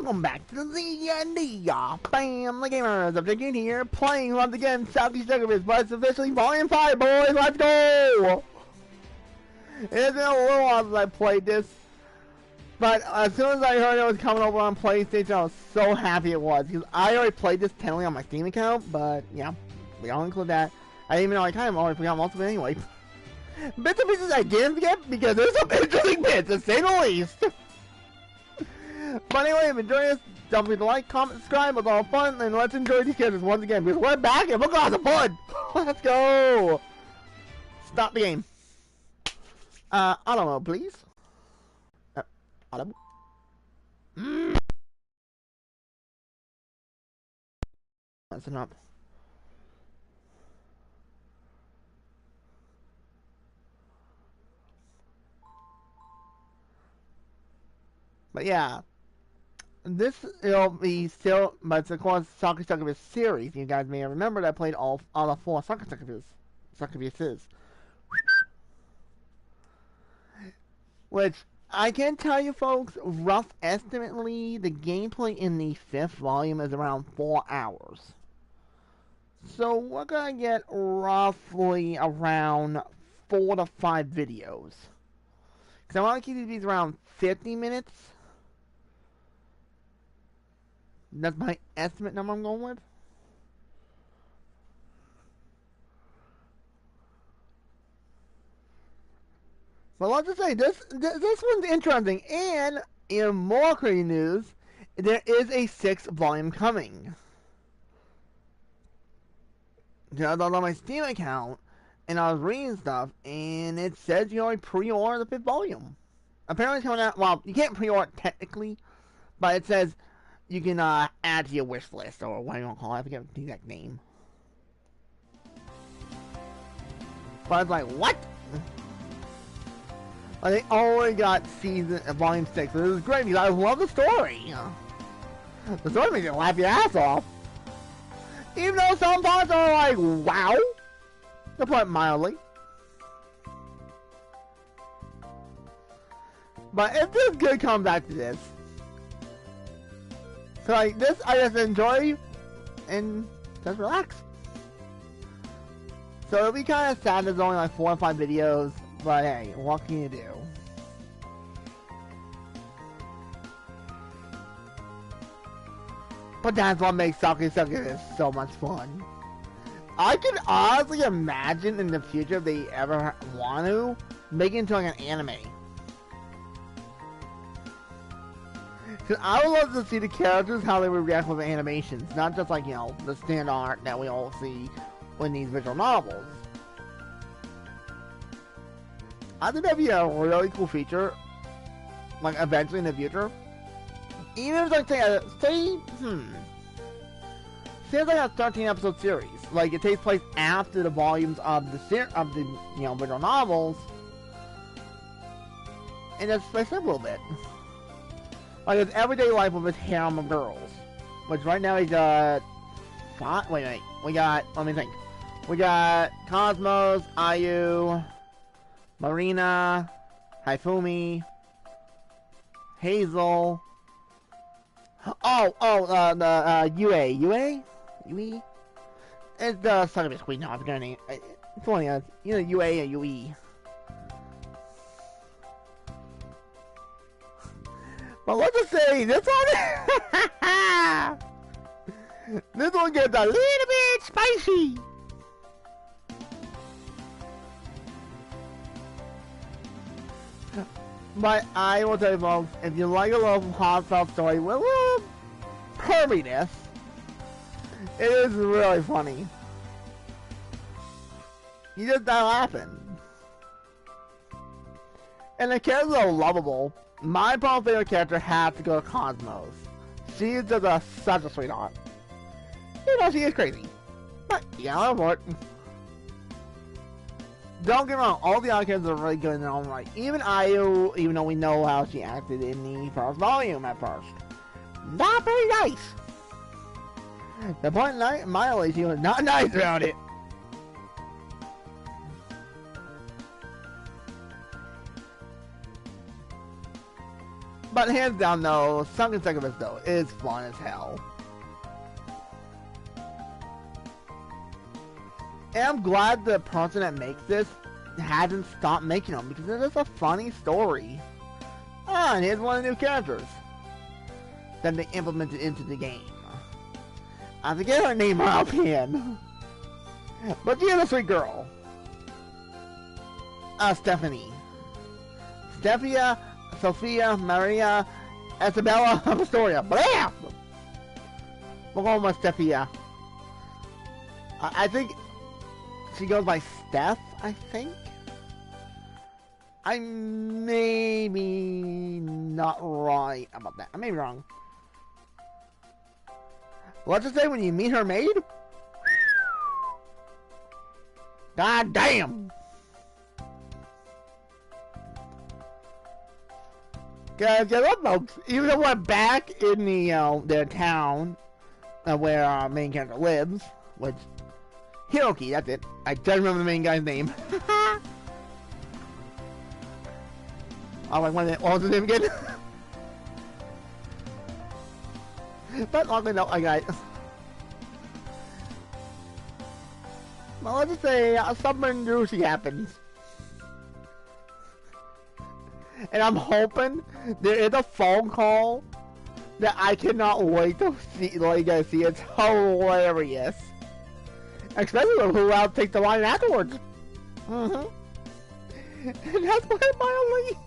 welcome back to the D&D Family Gamers. I'm Jake here, playing once again Sakura Succubus, but it's officially Volume 5, boys. Let's go! It's been a little while since I played this, but as soon as I heard it was coming over on PlayStation, I was so happy it was, because I already played this technically on my Steam account, but yeah, we don't include that. I didn't even know I kind of already forgot most of it anyway. Bits and pieces I didn't forget, because there's some interesting bits, to say the least. But anyway, if you enjoyed this, don't forget to like, comment, subscribe. It's all fun, and let's enjoy these characters once again, because we're back and we're going to fun. Let's go. Stop the game. Auto mode, please. Auto. Listen up. But yeah. This will be still, but it's of course Sakura Succubus series. You guys may remember that I played all the 4 Sakura Succubuses. Which, I can tell you folks, rough estimately, the gameplay in the 5th volume is around 4 hours. So we're gonna get roughly around 4 to 5 videos. Because I want to keep these around 50 minutes. That's my estimate number I'm going with. But let's just say this one's interesting, and in more crazy news, there is a 6th volume coming. I was on my Steam account, and I was reading stuff, and it says you already pre-order the 5th volume. Apparently it's coming out. Well, you can't pre-order technically, but it says you can add to your wish list, or what do you want to call it? I forget the exact name. But I was like, what? Like, they already got volume 6, so this is great because I love the story. The story makes you laugh your ass off. Even though some parts are like, wow. To put it mildly. But if this could come back to this. So like this, I just enjoy and just relax. So it'll be kind of sad there's only like 4 or 5 videos, but hey, what can you do? But that's what makes Sakura Succubus so much fun. I can honestly imagine in the future if they ever want to make it into like an anime. Because I would love to see the characters, how they would react with the animations. Not just like, you know, the standard art that we all see in these visual novels. I think that'd be a really cool feature. Like, eventually in the future. Even if it's like, say it's like a 13 episode series. Like, it takes place after the volumes of the you know, visual novels. And just spice up a little bit. Like his everyday life with his harem of girls. Which right now he's got 5, wait, we got, let me think. We got Cosmos, Ayu, Marina, Haifumi, Hazel. The Yue? It's the Succubus Queen, no, I forgot her name. It's funny, you know, Yue or Yue. But let's just say, this one, this one gets a little bit spicy. But I will tell you folks, if you like a little heartfelt story with a little perviness, it is really funny. You just not laughing. And the characters are lovable. My probably favorite character has to go to Cosmos. She is just such a sweetheart. You know, she is crazy. But, yeah, I'll love it. Don't get me wrong, all the other characters are really good in their own right. Even Ayu, even though we know how she acted in the first volume at first. Not very nice. The point in Miley, she was not nice about it. But hands down though, Sakura Succubus though is fun as hell. And I'm glad the person that makes this hasn't stopped making them because it is a funny story. Ah, and here's one of the new characters that they implemented into the game. I forget her name offhand, but she's a sweet girl. Stephanie. Sophia, Maria, Isabella, Astoria. Blam! We'll go with Stephia. I think she goes by Steph, I think. I may be not right about that. I may be wrong. Let's just say when you meet her maid. God damn! Guys, folks, even though we're back in the their town where our main character lives, which Hiroki, that's it. I don't remember the main guy's name. Oh, like what was his name again? But luckily, no, I got it. Well, let's just say something juicy happens. And I'm hoping there is a phone call that I cannot wait to see. Let you guys see. It's hilarious. Especially who else takes the line afterwards. And that's my only.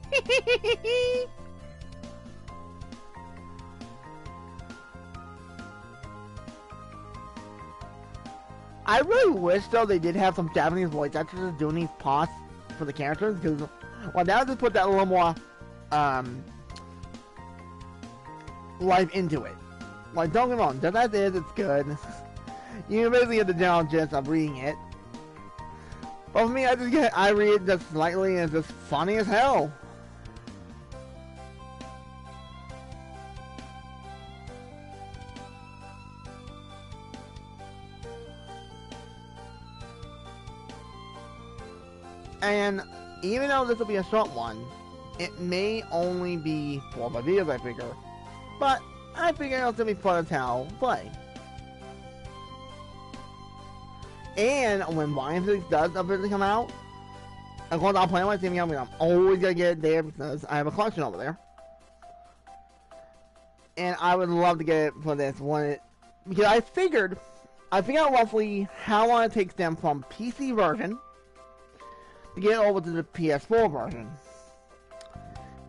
I really wish though they did have some Japanese voice actors doing these pots for the characters because. Well, now just put that a little more, life into it. Like, don't get me wrong, just as it is, it's good. You basically get the general gist of reading it. But for me, I read it just slightly and it's just funny as hell. And even though this will be a short one, it may only be 4 or 5 videos, I figure. But I figure it'll still be fun as hell to play. And when Volume 6 does eventually come out, of course I'll play on my Steam account, I'm always gonna get it there because I have a collection over there. And I would love to get it for this one, because I figured out roughly how long it takes them from PC version to get over to the PS4 version.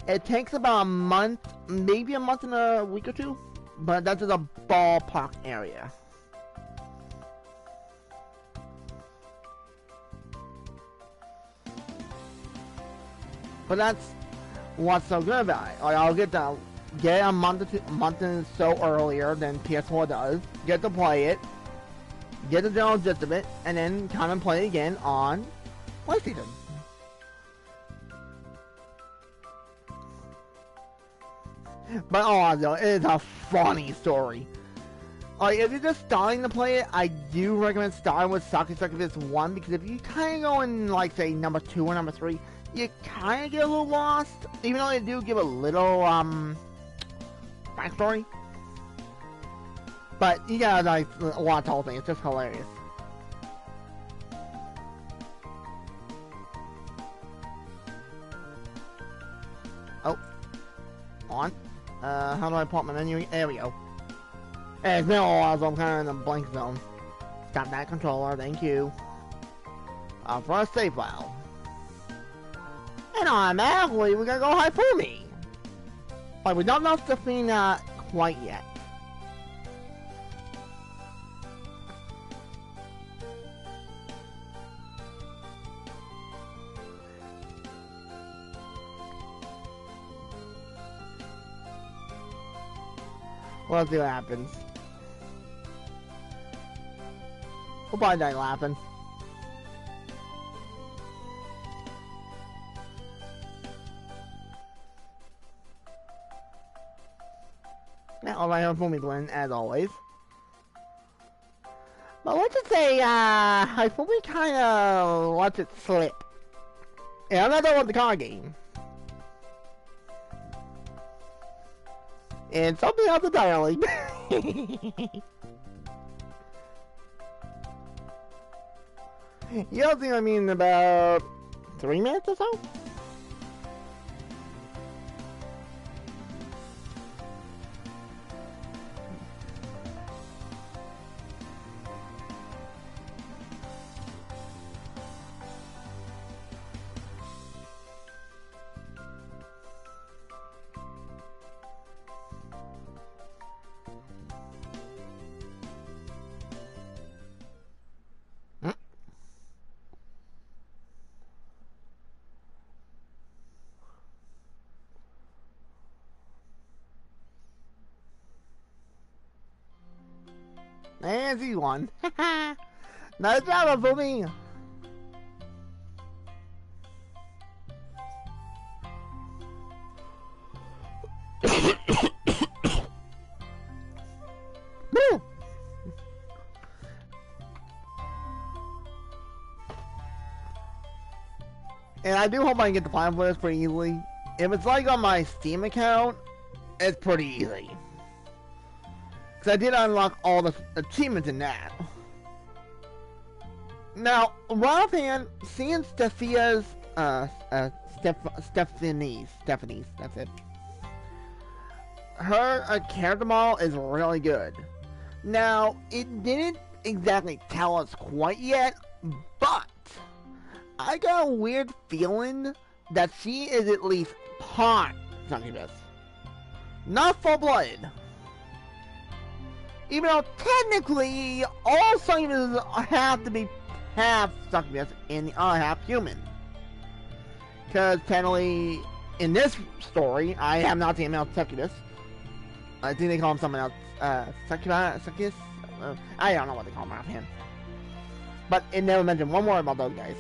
It takes about a month, maybe a month and a week or two, but that's in a ballpark area. But that's what's so good about it. Like, I'll get a month and so earlier than PS4 does, get to play it, get the general gist of it, and then come and play it again on PlayStation. But oh, it is a funny story. Like, if you're just starting to play it, I do recommend starting with Sakura Succubus 1, because if you kind of go in, like, say, number 2 or number 3, you kind of get a little lost, even though they do give a little, backstory. But you gotta, like, watch the whole thing, it's just hilarious. Oh. On. How do I put my menu? There we go. Hey, it's been a while, so I'm kind of in a blank zone. Stop that controller, thank you. For a save file. And automatically, we're gonna go Haifumi. But we don't know Stephina quite yet. We'll see what happens. We'll probably die laughing. Now, alright, I'll me blend as always. But let's just say, Haifumi kinda lets it slip. Yeah, I'm not done with the card game. and something else entirely. You'll see what I mean in about 3 minutes or so? And he won. Nice job, Boomy. And I do hope I can get the platinum for this pretty easily. If it's like on my Steam account, it's pretty easy. Because I did unlock all the achievements in that. Now, one offhand, seeing Stephanie's, Stephanie's, that's it. Her character model is really good. Now, it didn't exactly tell us quite yet, but I got a weird feeling that she is at least part Succubus. Not full-blooded. Even though technically all Succubuses have to be half Succubus and the other half human. Because technically, in this story, I have not seen male Succubus. I think they call him something else. Succubus? I don't know what they call him offhand. But it never mentioned one word about those guys.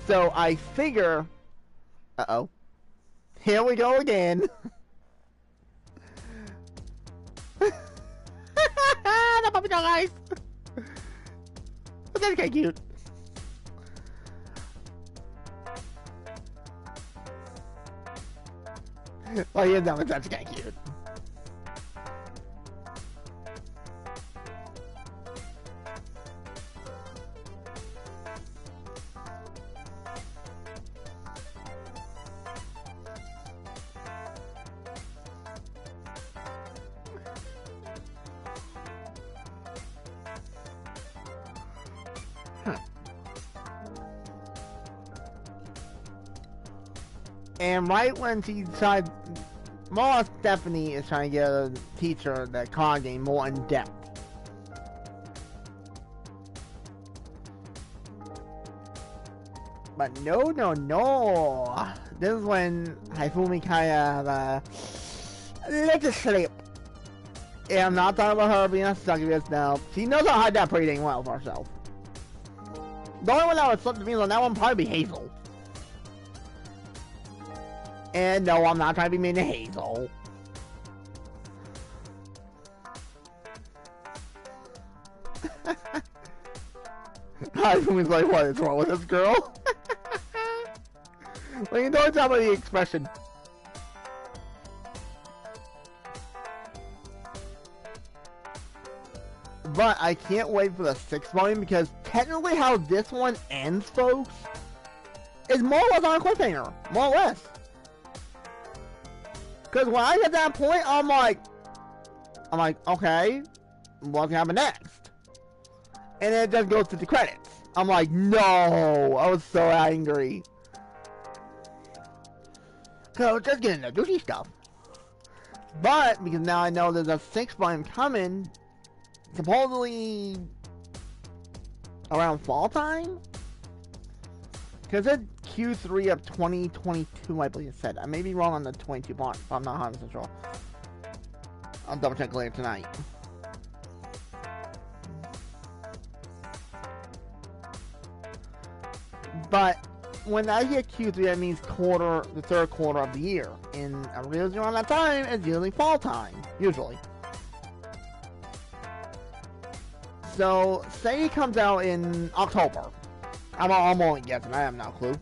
So I figure... Uh-oh. Here we go again. The puppy dog eyes. But that's kind of cute. Oh, yeah, no, that's kind of cute. And right when she decides, more Stephanie is trying to get a teacher that card game more in depth. But no. This is when Hifumi kinda let it slip. And I'm not talking about her being a succubus now. She knows how to hide that pretty dang well for herself. The only one that would slip to me on that one would probably be Hazel. And no, I'm not trying to be mean to Hazel. Hifumi's like, what is wrong with this girl? Well, you don't tell me the expression. But I can't wait for the 6th volume because technically how this one ends, folks, is more or less on a cliffhanger. More or less. Because when I get to that point, I'm like, okay, what's gonna happen next? And then it just goes to the credits. I'm like, no, I was so angry. So just getting the douchey stuff. But because now I know there's a 6th volume coming, supposedly around fall time. Because it's Q3 of 2022, I believe it said. I may be wrong on the 22 part, but I'm not 100% sure. I'll double check later tonight. But when I hear Q3, that means the 3rd quarter of the year. And usually around that time, it's usually fall time, usually. So, say it comes out in October. I'm only guessing, I have no clue.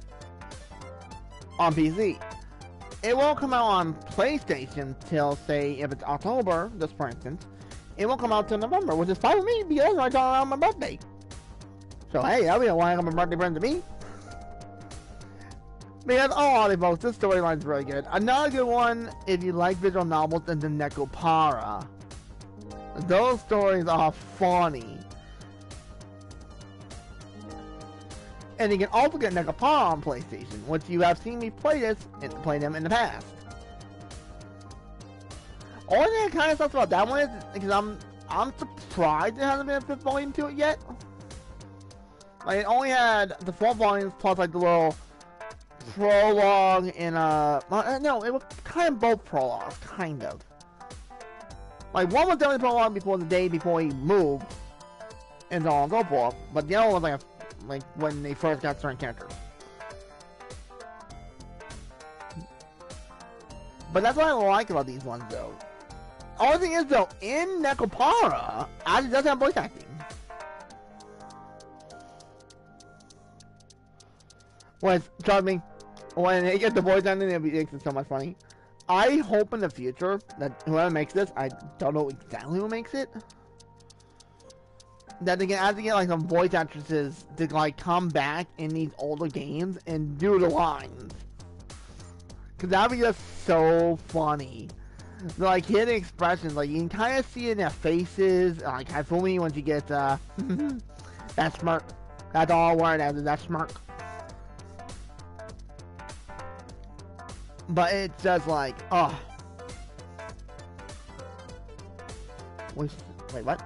On PC. it won't come out on PlayStation till, say, if it's October, just for instance, it won't come out till November, which is fine with me because I got it on my birthday. So hey, that'll be a line on my birthday present to me. Man, oh, folks, this storyline's really good. Another good one, if you like visual novels, is the Nekopara. Those stories are funny. And you can also get Nekopara on PlayStation, which you have seen me play them in the past. Only thing that kind of sucks about that one is because I'm surprised there hasn't been a 5th volume to it yet. Like, it only had the 4 volumes plus like the little prologue and no, it was kind of both prologues, kind of. Like, one was definitely prologue before the day before he moved and so on and so forth, but the other one was like when they first got certain characters. But that's what I like about these ones, though. Only thing is, though, in Nekopara, actually doesn't have voice acting. Which, trust me, when they get the voice acting, it makes it so much funny. I hope in the future that whoever makes this, I don't know exactly who makes it, that they can actually get like some voice actresses to like come back in these older games and do the lines. Cause that'd be just so funny. Like hidden expressions, like you can kind of see it in their faces. Like Hifumi when she gets that smirk. That's all word as that smirk. But it's just like, oh. Wait, what?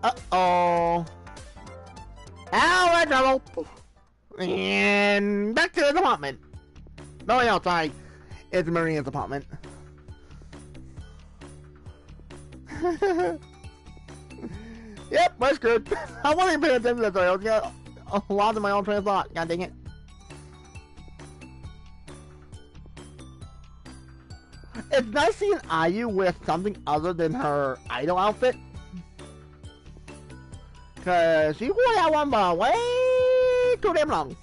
Uh-oh. Ow, we're in trouble. And back to the apartment. Going outside. It's Maria's apartment. Yep, we're screwed. I wasn't paying attention to that story. I was getting a lot of my own train of thought. God dang it. It's nice seeing Ayu with something other than her idol outfit. Cause she wore that one for way too damn long.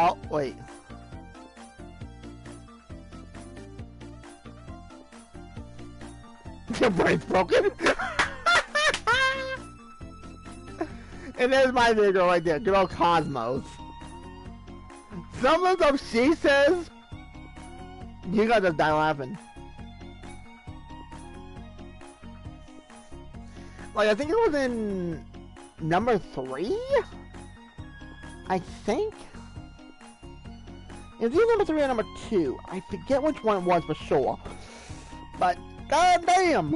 Oh, wait. Your brain's broken? And there's my video right there. Good old Cosmos. Some of the stuff she says, you gotta just die laughing. Like, I think it was in number 3? I think? It was either number 3 or number 2. I forget which one it was for sure. But, god damn!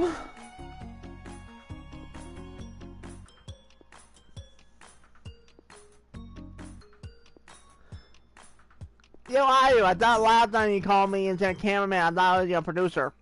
Yo, Ayu, I thought last time you called me and said cameraman, I thought I was your producer.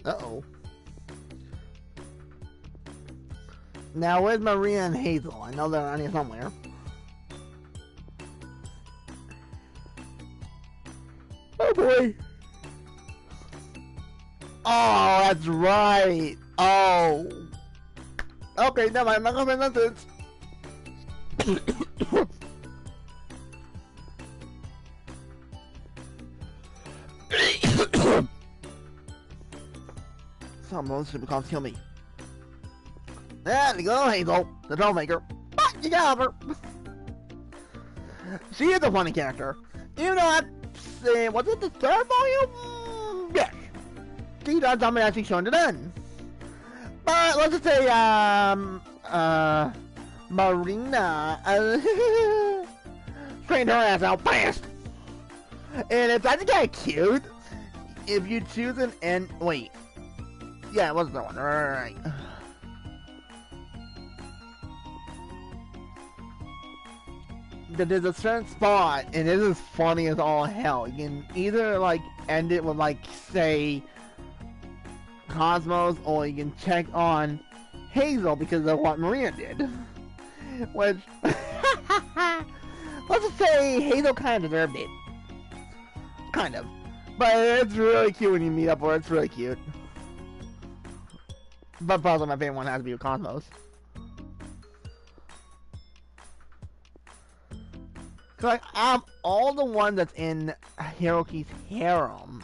Uh-oh. Now, where's Maria and Hazel? I know they're around here somewhere. Oh, boy. Oh, that's right. Oh. Okay, never mind. I'm not gonna say nothing. Someone should become kill me. There you go, Hazel, the troublemaker. But you got her. She is a funny character. Even though that's, was it the 3rd volume? Yes. She does something that she's shown to done. But let's just say, Marina. Straighten her ass out fast. And it's actually kind of cute if you choose an end. Wait. Yeah, it was the one. Right. There's a certain spot, and it is funny as all hell. You can either like end it with like say Cosmos, or you can check on Hazel because of what Maria did. Which let's just say Hazel kind of deserved it. Kind of. But it's really cute when you meet up with her. It's really cute. But probably my favorite one has to be with Cosmos. Cause like, all the ones that's in Hiroki's harem,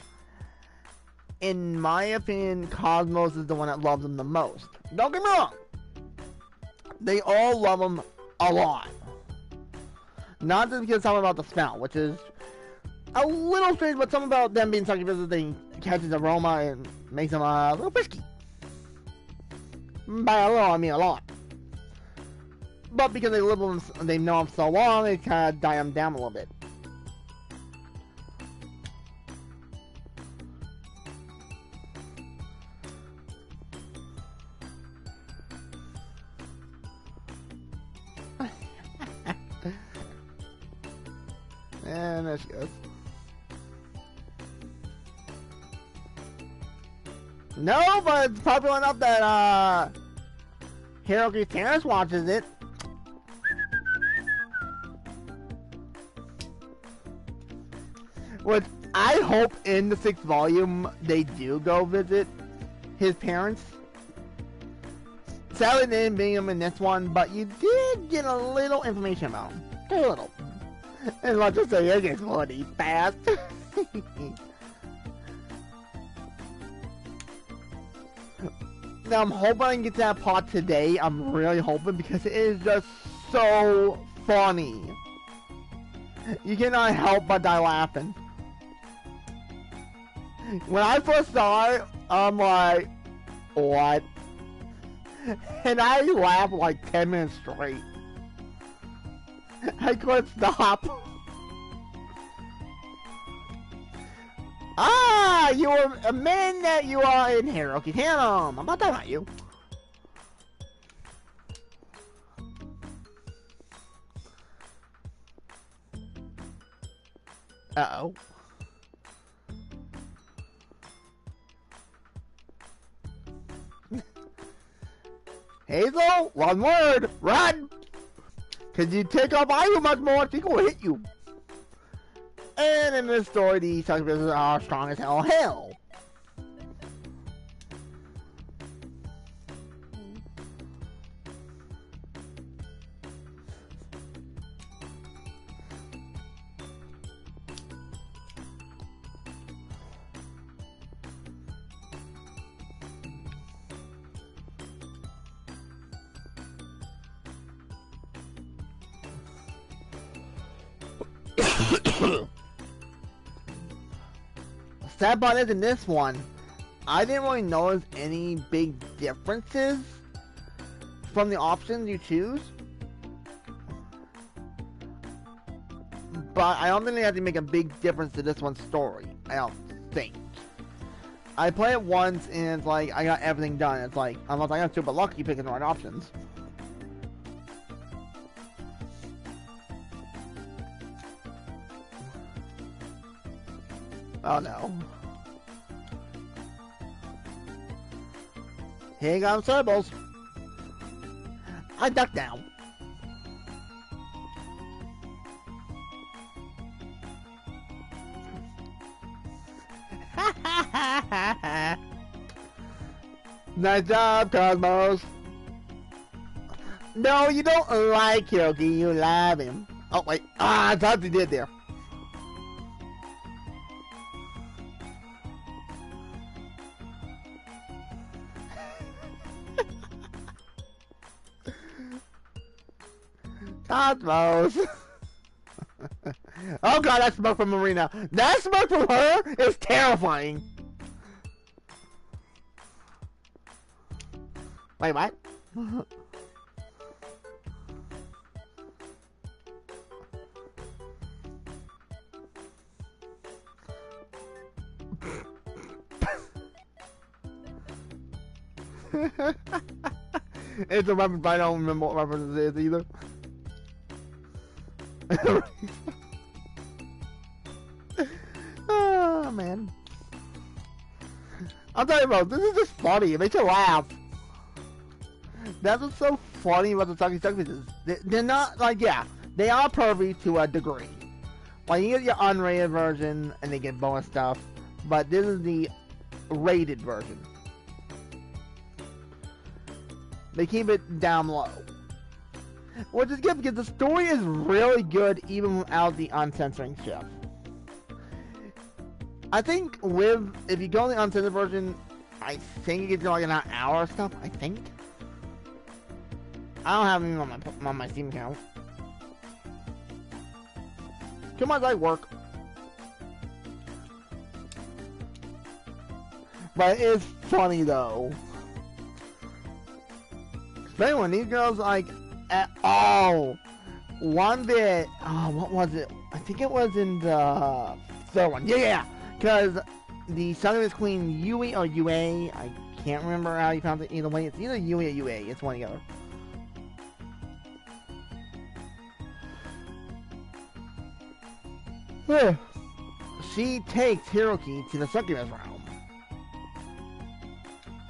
in my opinion, Cosmos is the one that loves him the most. Don't get me wrong. They all love him a lot. Not just because something about the smell, which is a little strange, but something about them being succubus, they catch his aroma and makes them a little frisky. By a little, I mean a lot. But because they live with him, they know him so long, they kind of die him down a little bit. And there she goes. No, but it's popular enough that Hiroki's parents watches it. Which I hope in the 6th volume they do go visit his parents. Sadly they didn't bring him in this one, but you did get a little information about him. Just a little. And let's just say it gets bloody fast. Now I'm hoping I can get to that part today. I'm really hoping because it is just so funny. You cannot help but die laughing. When I first saw it, I'm like, what? And I laughed like 10 minutes straight. I couldn't stop. Ah, you are a man that you are in Hiroki's harem. I'm not talking about you. Uh-oh. Hazel, one word, run! Cause you take off Ayu much more, she will hit you. And in this story, the succubuses are strong as hell. Sad part is in this one, I didn't really notice any big differences from the options you choose. But I don't think they have to make a big difference to this one's story. I don't think. I played it once and it's like I got everything done. It's like unless I got super lucky picking the right options. Oh no. Here comes Cerebrals. I duck down. Nice job, Cosmos. No, you don't like Hiroki, you love him. Oh wait, I thought you did there. Cosmos. Oh god, that smoke from Marina. That smoke from her is terrifying. Wait, what? It's a reference, but I don't remember what reference it is either. Oh man. I'll tell you about this is just funny. It makes you laugh. That's what's so funny about the Sakura Succubuses. They're not like, yeah, they are pervy to a degree. Like you get your unrated version and they get bonus stuff, but this is the rated version. They keep it down low, which is good because the story is really good even without the uncensoring stuff. I think if you go the uncensored version, I think it gets you like an hour or stuff. I think. I don't have any on my Steam account. Too much like work. But it's funny though. Especially when these girls like at all. One bit, oh, what was it? I think it was in the third one. Yeah. Because the Succubus Queen Yui or Yue, I can't remember how you found it either way. It's either Yui or Yue. It's one or the other. She takes Hiroki to the Succubus realm.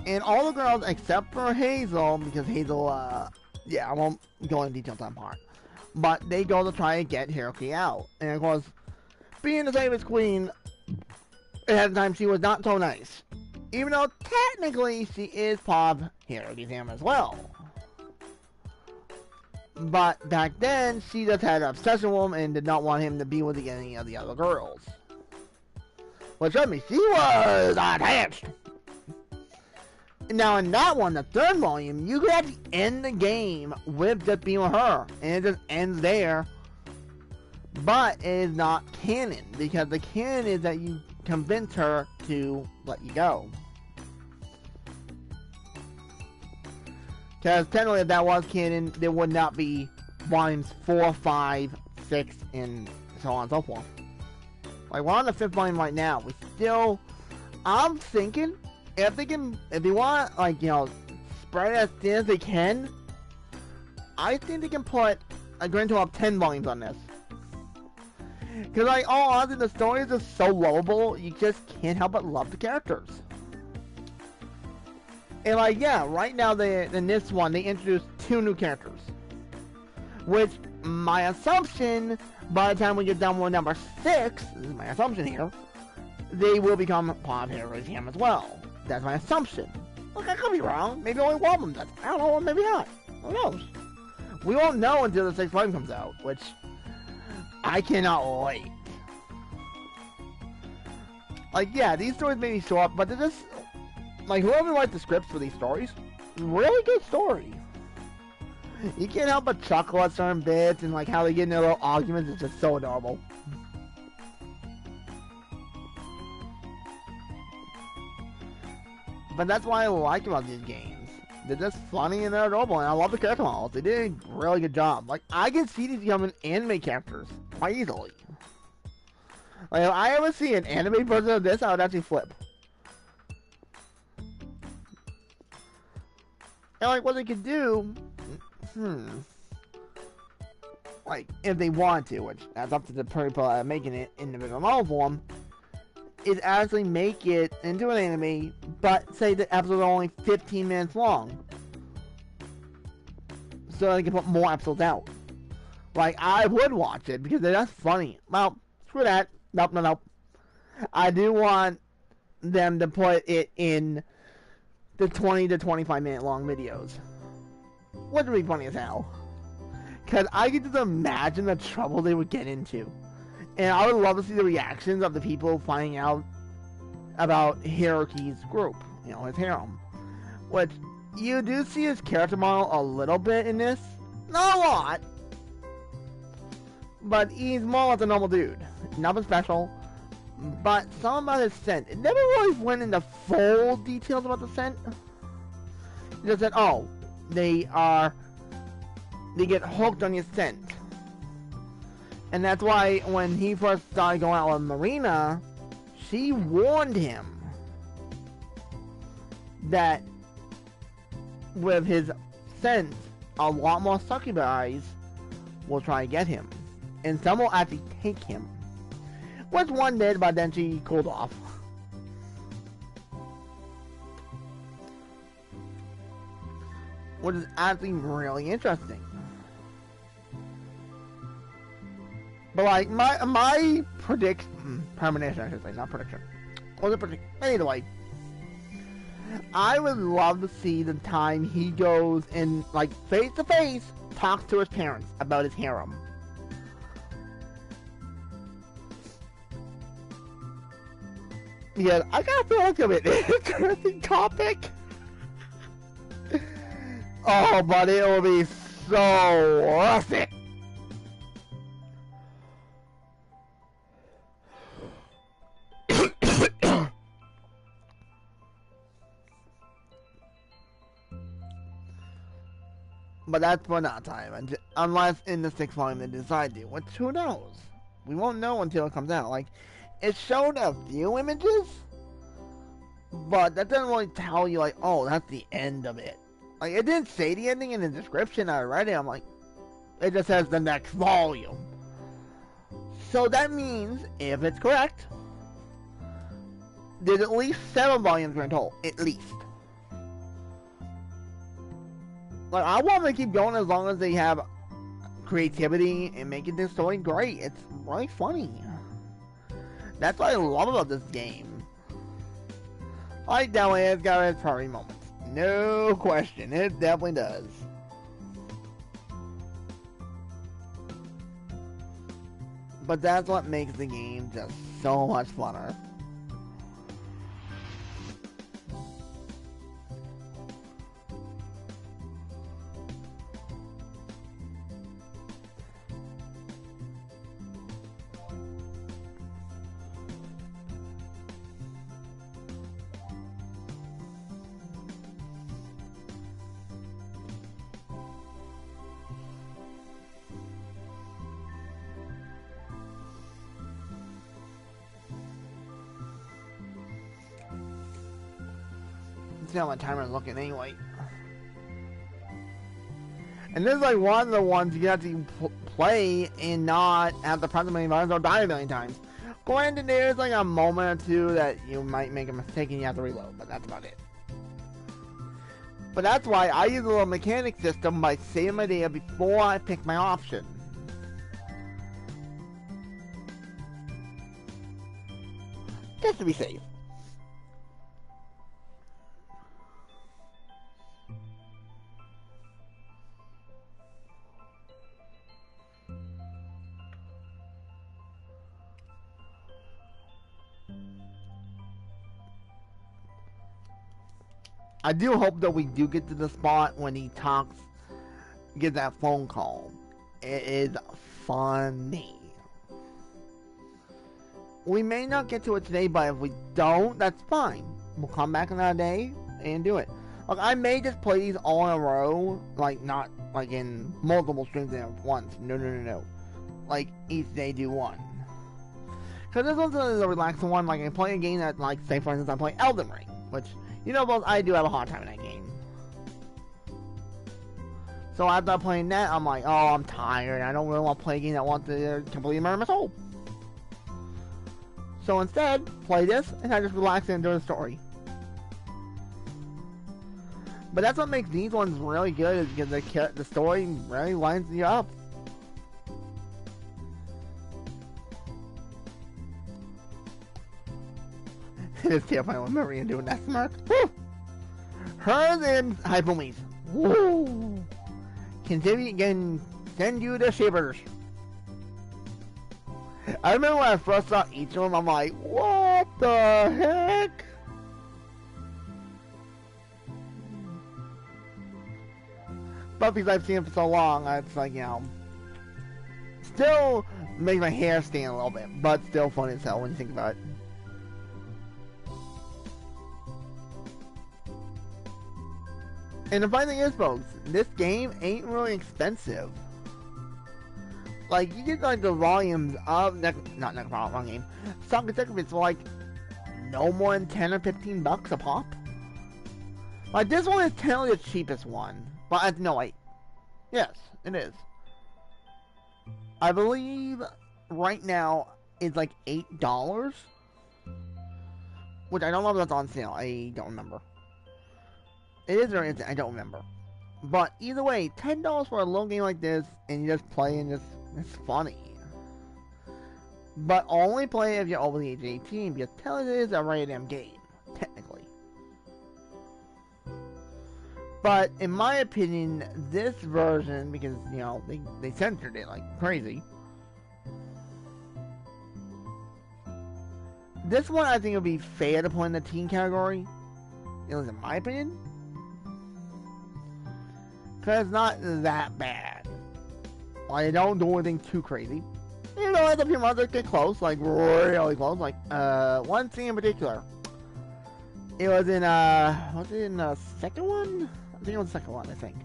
And all the girls except for Hazel, because Hazel, yeah, I won't go into details on that part. But they go to try and get Hiroki out. And of course, being the Succubus Queen, at the time she was not so nice. Even though technically she is part of Hiroki's family as well. But back then, she just had an obsession with him and did not want him to be with any of the other girls. Which showed me she was attached. Now in that one, the third volume, you could actually end the game with just being with her. And it just ends there. But it is not canon. Because the canon is that you convince her to let you go. Because technically if that was canon, there would not be volumes 4, 5, 6, and so on and so forth. Like we're on the 5th volume right now. We still, I'm thinking, if they want, like, you know, spread it as thin as they can, I think they can put a grand total of 10 volumes on this. Because, like, all honestly, the story is just so lovable, you just can't help but love the characters. And, like, yeah, right now, in this one, they introduced 2 new characters. Which, my assumption, by the time we get done with number 6, this is my assumption here, they will become part of Heroes Jam as well. That's my assumption. Look, I could be wrong. Maybe only one of them does. I don't know, maybe not. Who knows? We won't know until the 6th volume comes out, which I cannot wait. Like, yeah, these stories may be short, but they're just, like, whoever writes the scripts for these stories, really good story. You can't help but chuckle at certain bits and, like, how they get into little arguments. It's just so adorable. But that's what I like about these games. They're just funny and they're adorable, and I love the character models. They did a really good job. Like, I can see these becoming anime characters quite easily. Like, if I ever see an anime version of this, I would actually flip. And, like, what they could do, like, if they want to, which that's up to the people making it in the visual novel form, is actually make it into an anime, but say the episodes are only 15 minutes long. So they can put more episodes out. Like, I would watch it, because that's funny. Well, screw that. Nope. I do want them to put it in the 20 to 25 minute long videos. Which would be funny as hell. Because I can just imagine the trouble they would get into. And I would love to see the reactions of the people finding out about Hiroki's group, you know, his harem. Which, you do see his character model a little bit in this. Not a lot. But he's more like a normal dude. Nothing special. But something about his scent. It never really went into full details about the scent. It just said, oh, they get hooked on your scent. And that's why when he first started going out with Marina, she warned him that with his sense, a lot more succubi will try to get him, and some will actually take him. Which one did, but then she cooled off. Which is actually really interesting. But like my premonition, I should say, not prediction. Or the prediction. Anyway, I would love to see the time he goes and like face to face talks to his parents about his harem. Yeah, I gotta feel like an interesting topic. Oh, but it will be so worth it. But that's for another time, unless in the 6th volume they decide to, which who knows? We won't know until it comes out. Like, it showed a few images, but that doesn't really tell you, like, oh, that's the end of it. Like, it didn't say the ending in the description. I read it, I'm like, it just says the next volume. So that means, if it's correct, there's at least 7 volumes in total, at least. Like, I want them to keep going as long as they have creativity and making this story great. It's really funny. That's what I love about this game. Like, definitely it's got its party moments. No question, it definitely does. But that's what makes the game just so much funner. See how my timer's looking anyway. And this is like one of the ones you have to play and not have to press a million times or die a million times. Granted, there's like a moment or two that you might make a mistake and you have to reload, but that's about it. But that's why I use a little mechanic system by saving my data before I pick my option. Just to be safe. I do hope that we do get to the spot when he talks, get that phone call. It is funny. We may not get to it today, but if we don't, that's fine. We'll come back another day and do it. Like, I may just play these all in a row, like, not like in multiple streams at once. No. Like, each day do one. Because this one's a relaxing one. Like, I play a game that, like, say for instance, I play Elden Ring, which, you know, both I do have a hard time in that game. So after playing that, I'm like, oh, I'm tired. I don't really want to play a game that wants to completely murder my soul. So instead, play this, and I just relax and enjoy the story. But that's what makes these ones really good, is because the story really lines you up. It's terrifying with Maria doing that smirk. Woo! Hers and Hypome's. Woo! Can send you the shivers. I remember when I first saw each of them, I'm like, what the heck? But because I've seen it for so long, it's like, you know, still makes my hair stand a little bit, but still funny as hell when you think about it. And the funny thing is, folks, this game ain't really expensive. Like, you get like the volumes of wrong game. Sakura Succubus for like no more than 10 or 15 bucks a pop. Like, this one is technically the cheapest one. But, no, wait. Yes, it is. I believe right now it's like $8. Which I don't know if that's on sale. I don't remember. It is or isn't. I don't remember. But either way, $10 for a little game like this, and you just play and it's funny. But only play if you're over the age of 18, because it is a rated M game, technically. But in my opinion, this version, because you know they censored it like crazy. This one I think would be fair to put in the teen category. At least in my opinion. Because it's not that bad. Like, they don't do anything too crazy. You know, as a few months get close, like really close. Like, one scene in particular. It was in, was it in the second one? I think it was the second one, I think.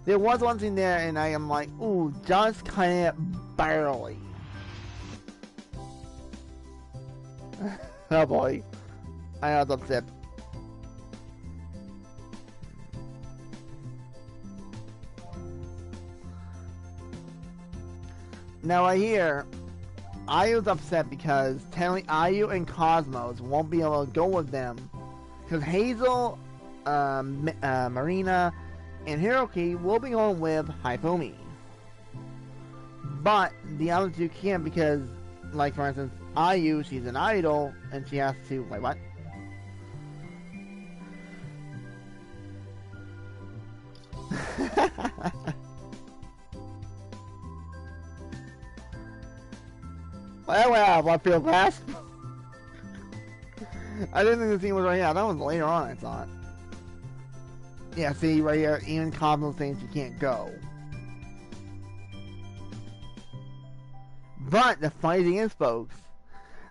There was one scene there, and I am like, ooh, just kind of barely. Oh boy. I was upset. Now right here, I was upset because technically Ayu and Cosmos won't be able to go with them because Hazel, Marina, and Hiroki will be going with Haifumi. But the other two can't because, like for instance, Ayu, she's an idol, and she has to... Wait, what? Well, I feel fast. I didn't think the scene was right here. That was later on, I thought. Yeah, see, right here, even Cosmo saying she can't go. But the funny thing is, folks,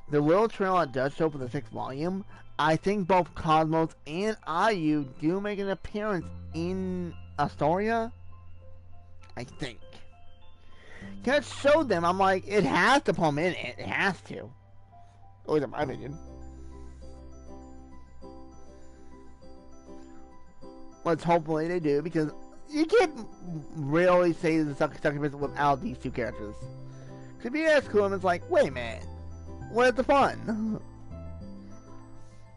the little trailer does show for the 6th volume. I think both Cosmos and Ayu do make an appearance in Astoria. I think. Because it showed them, I'm like, it has to put them in it. It has to. At least in my opinion. Let's hopefully they do, because you can't really say the Succubus without these two characters. Because if you ask them, it's like, wait a minute. Where's the fun?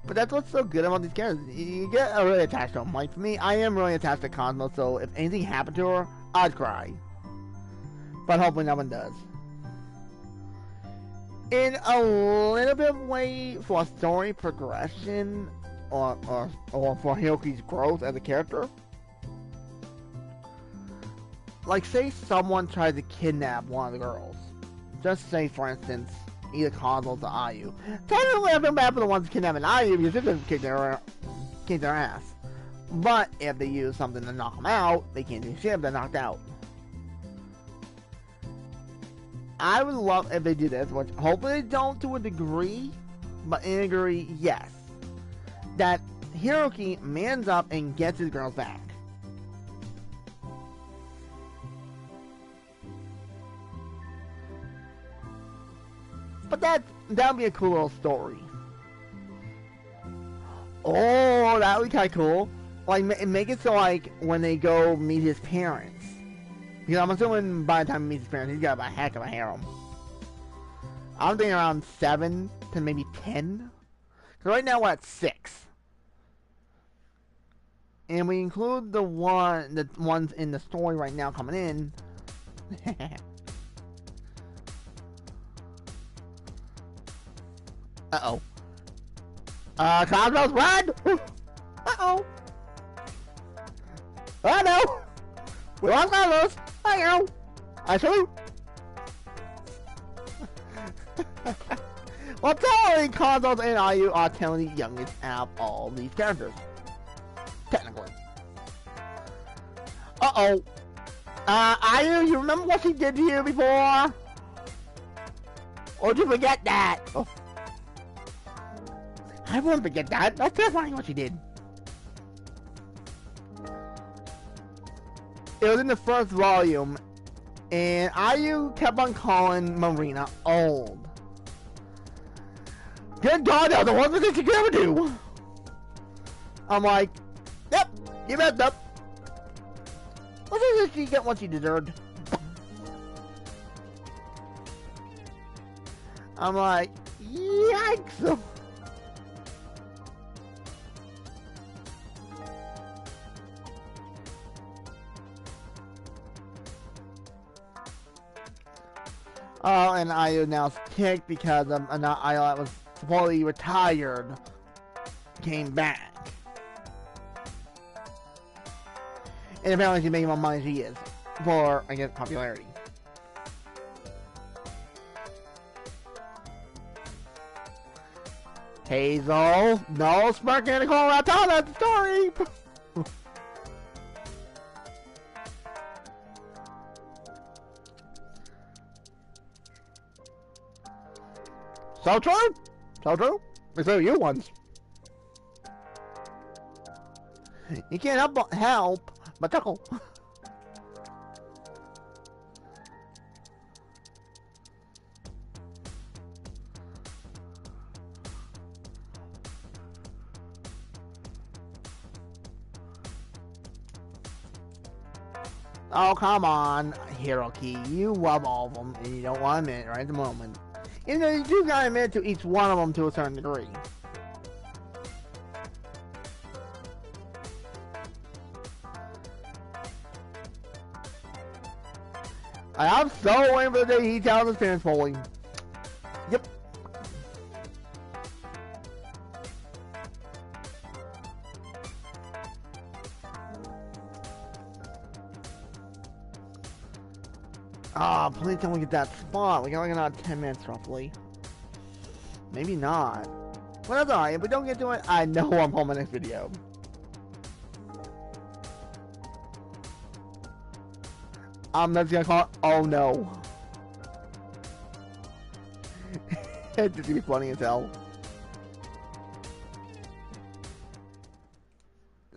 But that's what's so good about these characters. You get really attached to them. Like, for me, I am really attached to Cosmo, so if anything happened to her, I'd cry. But hopefully no one does. In a little bit of way for story progression, or for Hiroki's growth as a character. Like, say someone tried to kidnap one of the girls. Just say, for instance, either Cosmos or Ayu. Technically, I feel bad for the ones kidnapping Ayu because they just kick their ass. But if they use something to knock them out, they can't do shit if they're knocked out. I would love if they do this, which hopefully they don't to a degree, but in a degree, yes. That Hiroki mans up and gets his girls back. But that would be a cool little story. Oh, that would be kind of cool. Like, make it so, like, when they go meet his parents. Because I'm assuming by the time he meets his parents, he's got a heck of a harem. I'm thinking around 7 to maybe 10. Because right now we're at 6. And we include the ones in the story right now coming in. Uh-oh. Cosmos, run! Uh-oh. Oh, no! We lost Cosmos! I know! I salute! Well, totally, Cosmos and Ayu are telling the youngest out of all these characters. Technically. Uh-oh. Ayu, you remember what she did to you before? Or did you forget that? Oh. I won't forget that. That's terrifying what she did. It was in the first volume, and Ayu kept on calling Marina old. Good God, that was the worst thing you could ever do. I'm like, yep, you messed up. What is this you get what you deserved? I'm like, yikes. Oh, and Ayu now kicked because Ayu that was supposedly retired came back. And apparently she's making more money than she is for, I guess, popularity. Hazel, no smirking in the corner. I told that story. So true, so true. Except you ones. You can't help but chuckle. Oh, come on, Hiroki. You love all of them, and you don't want to admit it right at the moment. Even though you do gotta admit to each one of them to a certain degree. I'm so waiting for the day he tells his parents fully. Yep. Ah, please tell me get that spot. We got like another 10 minutes roughly. Maybe not. But that's alright. If we don't get to it, I know I'm home in the next video. That's gonna call it, oh no. It's just gonna be funny as hell.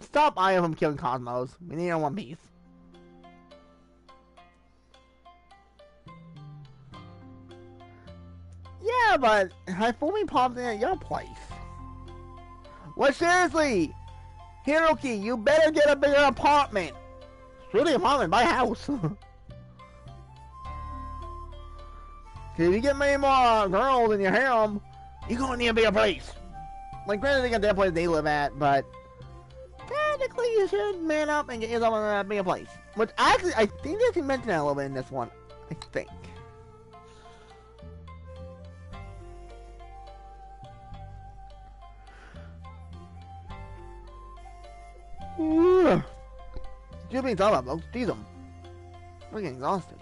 Stop Ayu from killing Cosmos. We need her in one piece. Yeah, but Hifumi pops in at your place. Well, seriously, Hiroki, you better get a bigger apartment. Screw the apartment, buy a house. Cause if you get many more girls in your harem, you're gonna need a bigger place. Like, granted, they got that place they live at, but technically, you should man up and get yourself a bigger place. Which actually, I think they can mention that a little bit in this one. I think. Still being thought about, folks. Tease them. We're getting exhausted.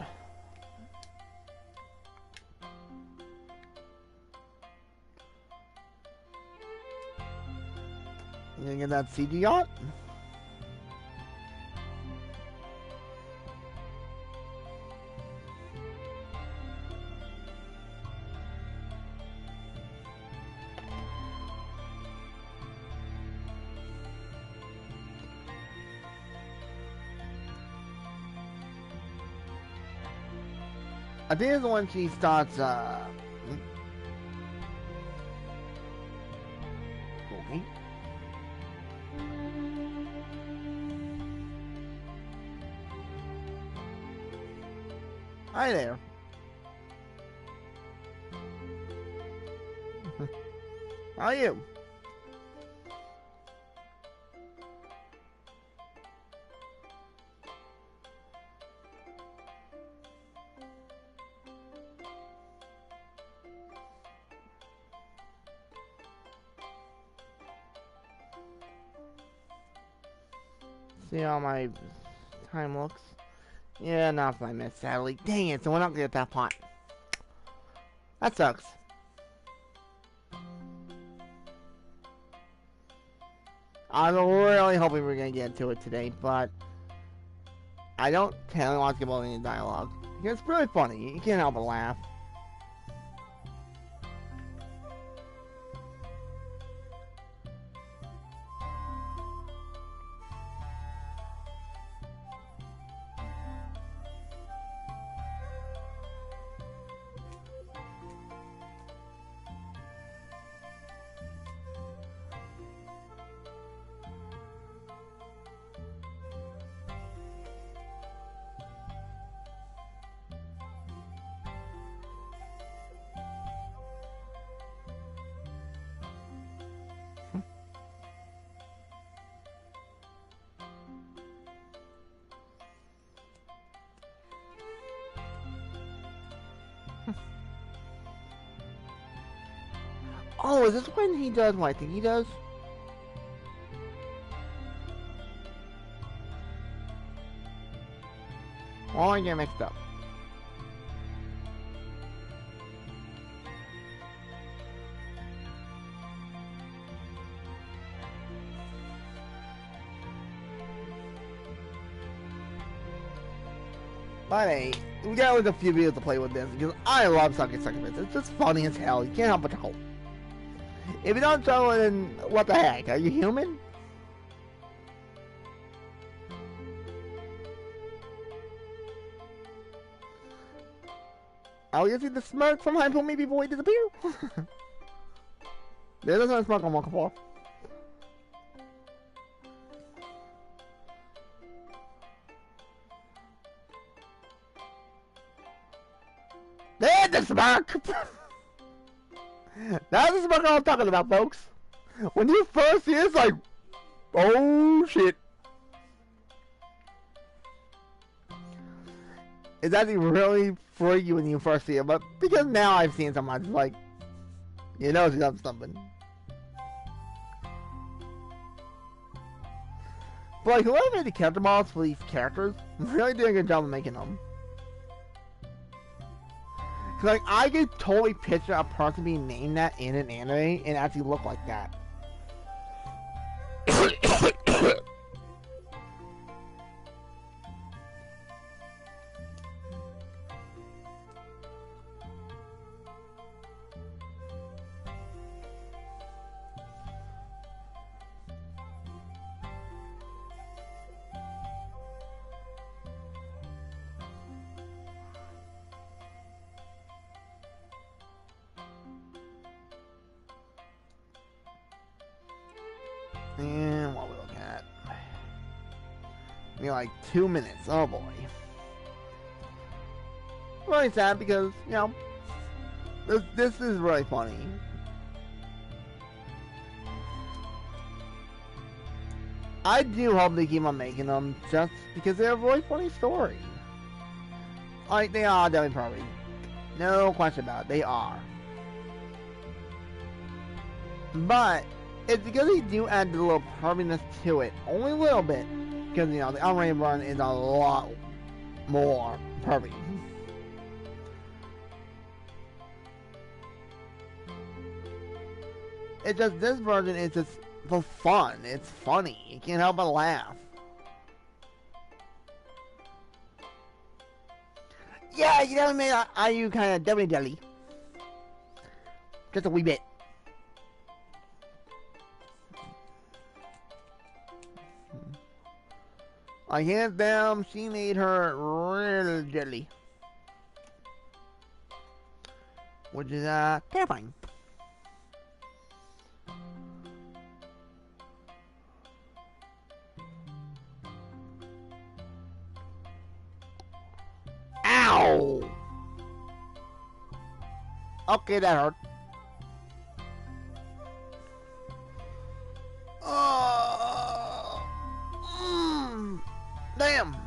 You gonna get that CG yacht? I think it's when she starts, okay. Hi there. How are you? See how my time looks? Yeah, not 5 minutes, sadly. Dang it, so we're not gonna get that pot. That sucks. I was really hoping we were gonna get to it today, but I don't really want to give all any dialogue. Because it's really funny, you can't help but laugh. Oh, is this when he does what I think he does? Oh, I get mixed up. But hey, we got a few videos to play with this because I love Sakura Succubus. It's just funny as hell. You can't help but to hope. If you don't show it, then what the heck? Are you human? Oh, you see the smirk from High Pumi before he disappear? There's no smirk I'm looking for. There's the smirk! That's the smirk I'm talking about, folks. When you first see it, it's like, oh shit. It's actually really freaky when you first see it, but because now I've seen so much, it's like, you know she's up something. But like, whoever made the character models for these characters, really doing a good job of making them. Cause like, I could totally picture a person being named that in an anime and actually look like that. And what we looking at? Maybe like 2 minutes. Oh boy. Really sad because, you know, this is really funny. I do hope they keep on making them just because they're a really funny story. Like, they are definitely probably. No question about it. They are. But it's because they do add a little perviness to it. Only a little bit. Because, you know, the unrated run is a lot more pervy. It's just, this version is just for fun. It's funny. You can't help but laugh. Yeah, you know what I mean? You kind of definitely jelly. Just a wee bit. I hands down, she made her real jelly. Which is, terrifying. Ow! Okay, that hurt. Damn!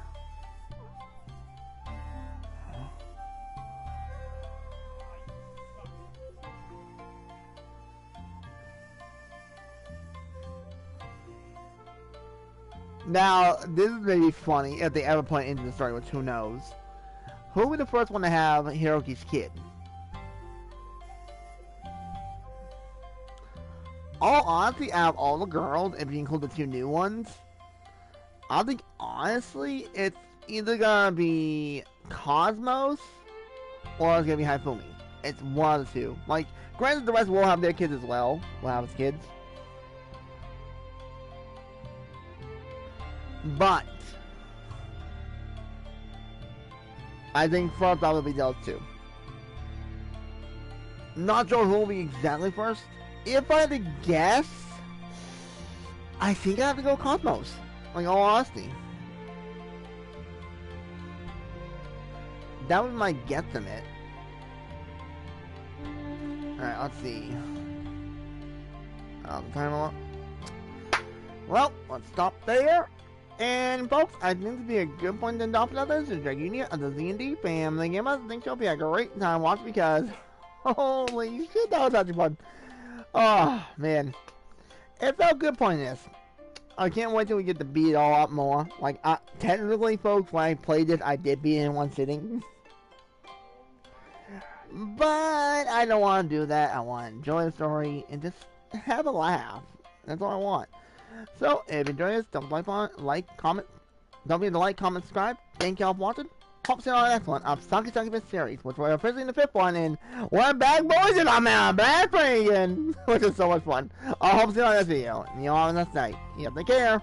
Now, this is maybe funny if they ever put it into the story, which who knows. Who will be the first one to have Hiroki's kid? All honestly, out of all the girls, if you include the 2 new ones, I think honestly it's either gonna be Cosmos or it's gonna be Hifumi. It's one of the 2. Like, granted, the rest will have their kids as well. Will have his kids. But I think first off will be those 2. Not sure who will be exactly first. If I had to guess, I think I have to go Cosmos. Like, all honesty. That was my guesstimate. Alright, let's see. Time up. Well, let's stop there. And folks, I think this would be a good point to end off with this. This is Dragonia of the Z&D family gamers. I think you'll be a great time watching because holy shit, that was actually fun. Oh, man. It felt good playing this. I can't wait till we get to beat it all up more. Like, technically, folks, when I played this, I did beat it in one sitting. But I don't want to do that. I want to enjoy the story and just have a laugh. That's all I want. So, if you enjoyed this, don't comment. Don't forget to like, comment, subscribe. Thank y'all for watching. Hope to see you on the next one of Sakura Succubus series, which we're officially in the 5th one, and we're back, boys, and I'm out back again, which is so much fun. I hope to see you on this video. And you all have a nice night. You have to take care.